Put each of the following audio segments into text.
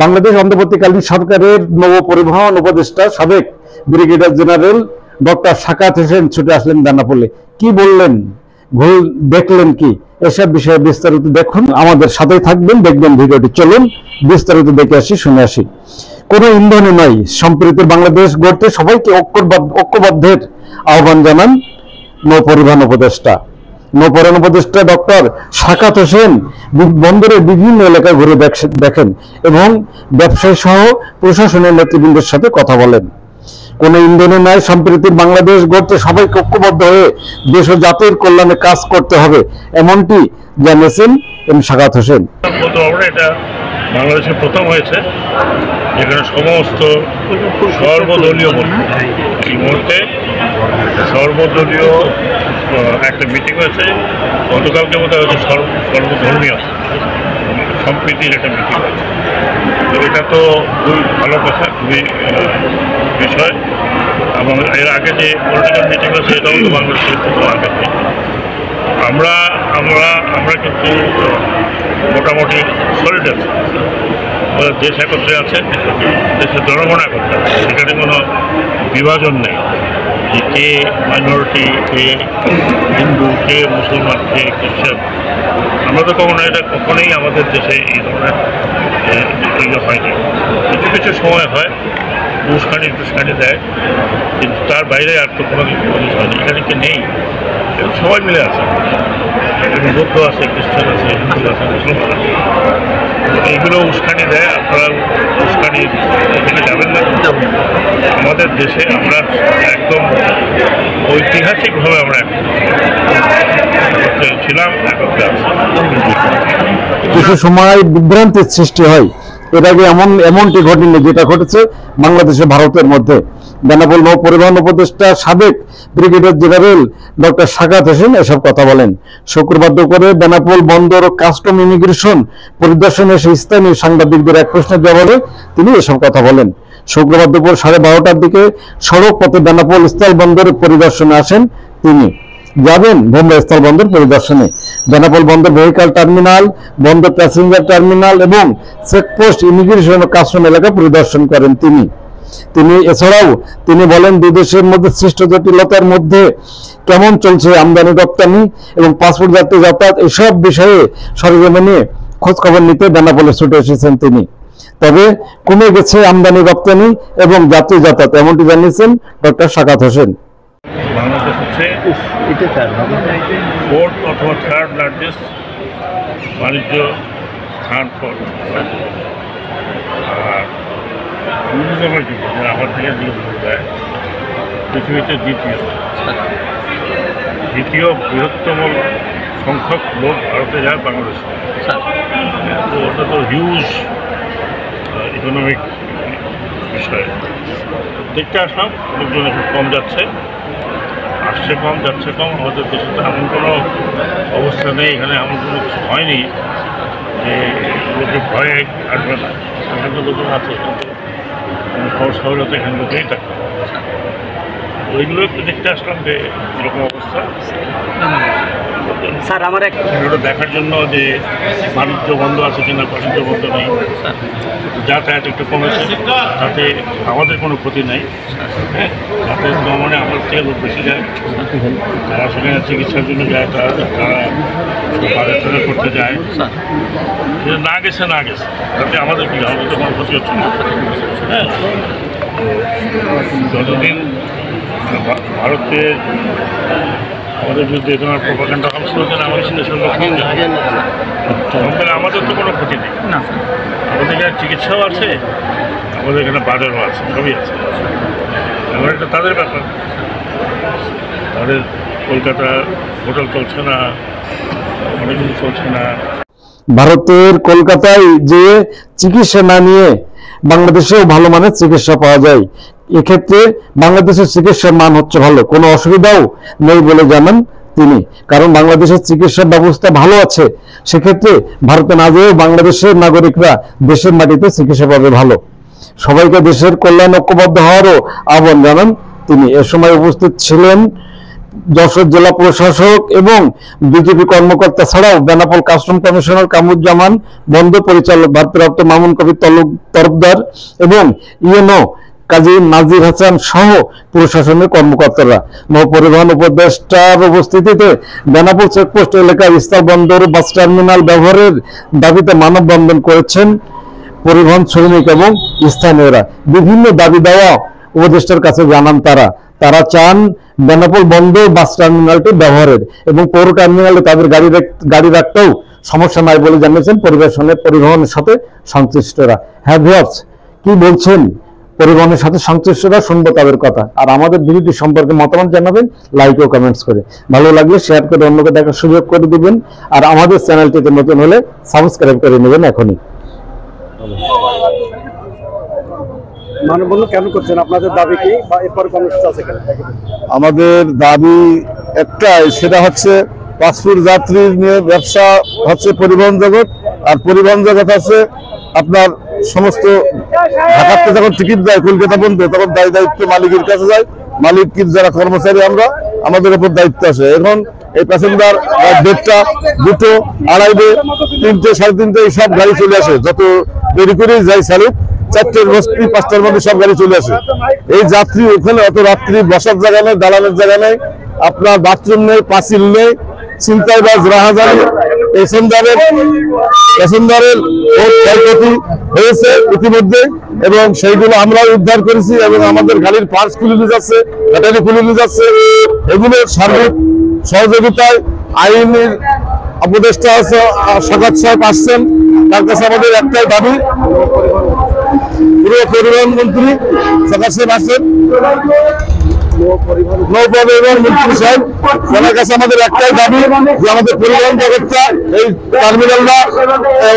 বাংলাদেশ অন্তর্বর্তীকালীন সরকারের নৌ পরিবহন উপদেষ্টা সাবেক ব্রিগেডিয়ার জেনারেল ডক্টর সাকাত হোসেন ছুটে আসলেন বেনাপোলে। কি বললেন, ভুল দেখলেন কি, এসব বিষয়ে বিস্তারিত দেখুন, আমাদের সাথেই থাকবেন, দেখবেন ভিডিওটি। চলুন বিস্তারিত দেখে আসি, শুনে আসি। কোনো ইন্ধনে নয়, সম্প্রীতির বাংলাদেশ গড়তে সবাইকে ঐক্যবদ্ধের আহ্বান জানান নৌ পরিবহন উপদেষ্টা। নৌপরিবহন উপদেষ্টা ডক্টর সাকাত হোসেন বন্দরের বিভিন্ন এলাকায় ঘুরে দেখেন এবং ব্যবসায়ী সহ প্রশাসনের নেতৃবৃন্দের সাথে কথা বলেন। কোন ইন্ধনে নয়, সম্প্রীতির বাংলাদেশ গড়তে সবাইকে ঐক্যবদ্ধ হয়ে দেশ ও জাতির কল্যাণে কাজ করতে হবে, এমনটি জানিয়েছেন এম সাকাত হোসেন। এটা বাংলাদেশের প্রথম হয়েছে যেখানে সমস্ত সর্বদলীয় এই মুহূর্তে সর্বদলীয় একটা মিটিং হয়েছে। গতকালকে মতো হচ্ছে সর্বধর্মীয় সম্প্রীতির একটা মিটিং হয়েছে। তো এটা তো খুবই ভালো কথা, খুবই বিষয়। এবং এর আগে যে পলিটিক্যাল মিটিং হয়েছে এটাও তো বাংলাদেশের প্রথম আগে। আমরা আমরা আমরা কিন্তু মোটামুটি সলিড আছে, দেশ একত্রে আছে, দেশের জনগণ একত্রে আছে, সেখানে কোনো বিভাজন নেই যে কে মাইনরিটি, কে হিন্দু, কে মুসলমান, কে খ্রিস্টান। আমরা তো কখনোই আমাদের দেশে এই ধরনের হয়নি। কিছু কিছু সময় হয়, উস্কানি দেয়, কিন্তু তার বাইরে আর তো কোনো জিনিস হয়নি। এখানে কি নেই, সবাই মিলে আছে, এখানে বৌদ্ধ আছে, খ্রিস্টান আছে, হিন্দু আছে, মুসলমান আছে। এইগুলো উস্কানি দেয়, আপনারা উস্কানি এখানে যাবেন না। আমাদের দেশে আমরা একদম ঐতিহাসিকভাবে আমরা ছিলাম, একত্রে আছি। কিছু সময় বিভ্রান্তির সৃষ্টি হয়, এর আগে এমনটি ঘটেনি যেটা ঘটেছে বাংলাদেশে ভারতের মধ্যে। বেনাপোল নৌ পরিবহন উপদেষ্টা সাবেক ব্রিগেডিয়ার জেনারেল ডক্টর সাকাত হোসেন এসব কথা বলেন। শুক্রবার দুপুরে বেনাপোল বন্দর ও কাস্টম ইমিগ্রেশন পরিদর্শনে এসে স্থানীয় সাংবাদিকদের এক প্রশ্নের জবাবে তিনি এসব কথা বলেন। শুক্রবার দুপুর 12:30টার দিকে সড়ক পথে বেনাপোল স্থল বন্দরে পরিদর্শনে আসেন তিনি। যাবেন ভোমরা স্থল বন্দর পরিদর্শনে। বেনাপোল বন্দর ভেহিক্যাল টার্মিনাল, বন্দর প্যাসেঞ্জার টার্মিনাল এবং চেকপোস্ট, ইমিগ্রেশন ও কাস্টম এলাকা পরিদর্শন করেন তিনি। এছাড়াও তিনি বলেন, দুই দেশের মধ্যে সৃষ্ট জটিলতার মধ্যে কেমন চলছে আমদানি রপ্তানি এবং পাসপোর্ট যাত্রী যাতায়াত, এসব বিষয়ে সরেজমিনে খোঁজ খবর নিতে বেনাপোলে ছুটে এসেছেন তিনি। তবে কমে গেছে আমদানি রপ্তানি এবং যাত্রী যাতায়াত, এমনটি জানিয়েছেন ডক্টর সাকাত হোসেন। বাংলাদেশ হচ্ছে ফোর্থ অথবা থার্ড লার্জেস্ট বাণিজ্য স্থান ফর, আর ট্যুরিজমের জন্য আমার থেকে যায় পৃথিবীতে দ্বিতীয় বৃহত্তম সংখ্যক লোক ভারতে যায় বাংলাদেশে। তো ওটা তো হিউজ ইকোনমিক বিষয়। দেখতে আসলাম লোকজন একটু কম যাচ্ছে, আসছে কম, যাচ্ছে কম। আমাদের দেশে তো এমন কোনো অবস্থা নেই, এখানে এমন কোনো কিছু হয়নি যে লোকে ভয়ে আসবে না। এখানে তো লোকজন আছে, খবর হতো এখানে লোকেই থাকে। ওইগুলো একটু দেখতে আসলাম যে এরকম অবস্থা। স্যার আমার ওটা দেখার জন্য যে বাণিজ্য বন্ধ আছে কিনা, বাণিজ্য বন্ধ নেই, যাতায়াত একটু কমেছে, তাতে আমাদের কোনো ক্ষতি নেই। হ্যাঁ, যাতায়াত মানে আমার থেকে লোক বেশি যায়, তারা সেখানে চিকিৎসার জন্য যায়, তারা বাজার করতে যায়। না গেছে তাতে আমাদের কী হবে, তো কোনো ক্ষতি হচ্ছে না। হ্যাঁ, যতদিন ভারতে আমাদের বিরুদ্ধে এই ধরনের প্রোপাগান্ডা হবে, সেদিন আমাদের দেশের লোক আমাদের তো কোনো ক্ষতি নেই। আমাদের এখানে চিকিৎসাও আছে, আমাদের এখানে বাজারও আছে, সবই আছে। এবার এটা তাদের ব্যাপার, তাদের কলকাতা হোটেল চলছে না, অনেক কিছু চলছে না। ভারতের কলকাতায় যে চিকিৎসা না নিয়ে বাংলাদেশেও ভালো মানের চিকিৎসা পাওয়া যায়। এক্ষেত্রে বাংলাদেশের চিকিৎসার মান হচ্ছে ভালো, কোনো অসুবিধাও নেই বলে জানান তিনি। কারণ বাংলাদেশের চিকিৎসা ব্যবস্থা ভালো আছে, সেক্ষেত্রে ভারতে না যেয়েও বাংলাদেশের নাগরিকরা দেশের মাটিতে চিকিৎসা পাবে ভালো। সবাইকে দেশের কল্যাণ ঐক্যবদ্ধ হওয়ারও আহ্বান জানান তিনি। এ সময় উপস্থিত ছিলেন যশোর জেলা প্রশাসক এবং বিজেপি কর্মকর্তা ছাড়াও বেনাপোল কাস্টম কমিশনার কামরুজ্জামান, বন্দর পরিচালক ভারপ্রাপ্ত মামুন কবির তরফদার এবং ইউএনও কাজী নাজির হাসান সহ প্রশাসনের কর্মকর্তারা। নৌপরিবহন উপদেষ্টার উপস্থিতিতে বেনাপোল চেকপোস্ট এলাকায় স্থল বন্দর বাস টার্মিনাল ব্যবহারের দাবিতে মানববন্ধন করেছেন পরিবহন শ্রমিক এবং স্থানীয়রা। বিভিন্ন দাবি দেওয়া উপদেষ্টার কাছে জানান তারা চান বেনাপোল বন্দর বাস টার্মিনালটি ব্যবহারের এবং পৌর টার্মিনালে তাদের গাড়ি রাখতেও সমস্যা নাই বলে জানিয়েছেন পরিবহনের সাথে সংশ্লিষ্টরা। হ্যাঁ ভিউয়ার্স, কি বলছেন পরিবহনের সাথে সংশ্লিষ্টরা, শুনবো তাদের কথা। আর আমাদের ভিডিওটি সম্পর্কে মতামত জানাবেন লাইক ও কমেন্টস করে। ভালো লাগলে শেয়ার করে অন্যকে দেখার সুযোগ করে দিবেন। আর আমাদের চ্যানেলটিতে নতুন হলে সাবস্ক্রাইব করে নেবেন এখনই। মানববন্ধন কেন করছেন? আপনাদের দাবি কি বা এরপর কর্মসূচি আছে কেন? আমাদের দাবি একটাই, সেটা হচ্ছে পাসপোর্ট যাত্রী নিয়ে ব্যবসা হচ্ছে পরিবহন জগৎ, আর পরিবহন জগৎ আছে আপনার সমস্ত ঢাকাতে যখন টিকিট দেয় কলকাতা পর্যন্ত, তখন দায়িত্ব মালিকের কাছে যায়। মালিক যারা কর্মচারী আমরা, আমাদের উপর দায়িত্ব আছে। এখন এই প্যাসেঞ্জার 1:30, 2, 2:30, 3টে, 3:30 এইসব গাড়ি চলে আসে। যত দেরি করে যাই চালুক, 4টের বস্তি 5টার মধ্যে সব গাড়ি চলে আসে। এই যাত্রী ওখানে অত রাত্রি বসার জায়গা নেই, দালানের জায়গা নেই, আপনার বাথরুম নেই, পাঁচিল নেই, ছিনতাইবাজ রাহাজানি, প্যাসেঞ্জারের ক্ষয়ক্ষতি হয়েছে ইতিমধ্যে এবং সেইগুলো আমরা উদ্ধার করেছি এবং আমাদের গাড়ির পার্স খুলে নিয়ে যাচ্ছে, ব্যাটারি খুলে নিয়ে যাচ্ছে। এগুলোর সার্বিক সহযোগিতায় আইনের উপদেষ্টা আছে সাকাত সাহেব আসছেন, তার কাছে আমাদের একটাই দাবি, পুরো পরিবহন মন্ত্রী সাকাত সাহেব আসছেন, নৌপরিবহন মন্ত্রী সাহেব, ওনার কাছে আমাদের একটাই দাবি যে আমাদের পরিবহন জগৎটা এই টার্মিনালটা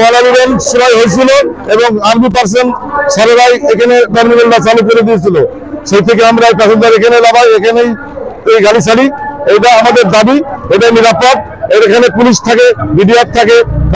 ওয়ালাবিবন সময় হয়েছিল এবং আর্মি পার্সন স্যারেরাই এখানে টার্মিনালটা চালু করে দিয়েছিল। সেই থেকে আমরা প্যাসেঞ্জার এখানে নামাই, এখানেই এই গাড়ি ছাড়ি। এইটা আমাদের দাবি, এটা নিরাপদ। এখানে পুলিশ থাকে, বিডিআর থাকে,